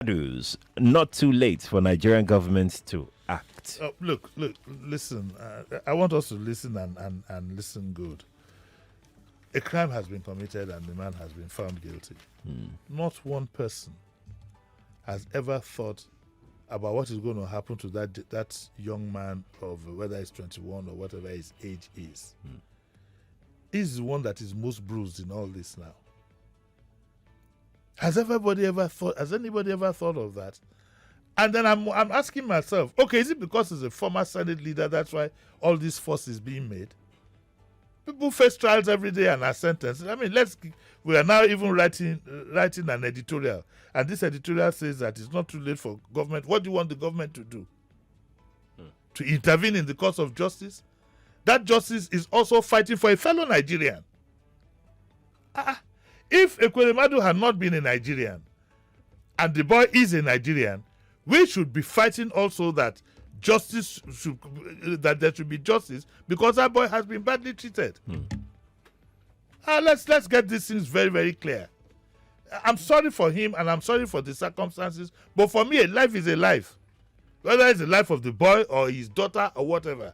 Ekweremadus, not too late for Nigerian government to act. Look, listen. I want us to listen and listen good. A crime has been committed and the man has been found guilty. Not one person has ever thought about what is going to happen to that young man of whether he's 21 or whatever his age is. He's the one that is most bruised in all this now. Has anybody ever thought of that? And then I'm asking myself, okay, is it because he's a former Senate leader that's why all this fuss is being made? People face trials every day and are sentenced. I mean, we are now even writing an editorial, and this editorial says that it's not too late for government. What do you want the government to do? To intervene in the cause of justice? That justice is also fighting for a fellow Nigerian. If Ekweremadu had not been a Nigerian, and the boy is a Nigerian, we should be fighting also that that there should be justice, because that boy has been badly treated. Let's get these things very, very clear. I'm sorry for him and I'm sorry for the circumstances, but for me, a life is a life. Whether it's the life of the boy or his daughter or whatever.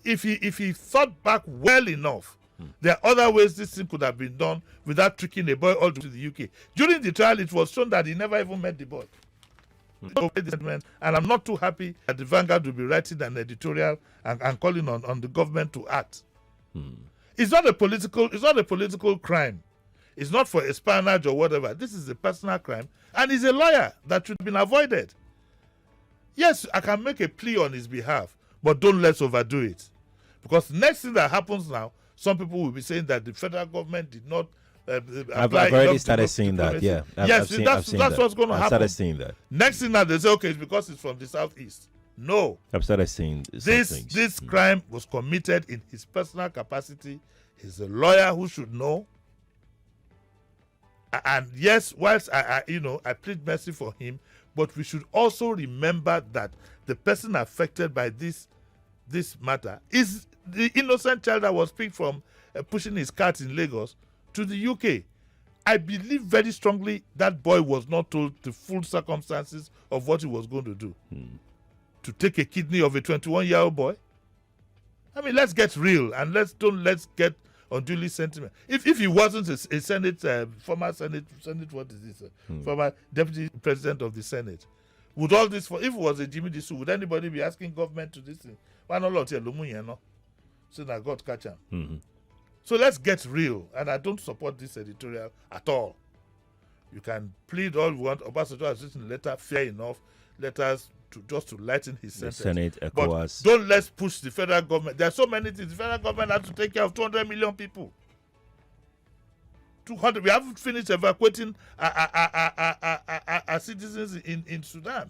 If he thought back well enough, there are other ways this thing could have been done without tricking a boy all to the UK. During the trial, it was shown that he never even met the boy. And I'm not too happy that the Vanguard will be writing an editorial and calling on the government to act. It's not a political crime. It's not for espionage or whatever. This is a personal crime, and he's a lawyer that should have been avoided. Yes, I can make a plea on his behalf, but don't let's overdo it. Because next thing that happens now, some people will be saying that the federal government did not I've already started seeing that. Yeah. That's what's going to happen. I've started seeing that. Next thing that they say, okay, it's because it's from the southeast. No. I've started seeing this crime was committed in his personal capacity. He's a lawyer who should know. And yes, whilst I plead mercy for him, but we should also remember that the person affected by this matter is the innocent child that was picked from pushing his cart in Lagos to the UK. I believe very strongly that boy was not told the full circumstances of what he was going to do. To take a kidney of a 21-year-old boy? I mean, let's get real and let's get unduly sentiment. If he wasn't a former deputy president of the Senate, would all this, if it was a Jimmy Disu, would anybody be asking government to this thing? Why not let no? So that God catch him. So let's get real, and I don't support this editorial at all. You can plead all you want. Obasanjo has written a letter, fair enough, letters to lighten his sentence. Senate, ECOWAS. But don't let's push the federal government. There are so many things. The federal government has to take care of 200 million people. 200. We haven't finished evacuating our citizens in Sudan.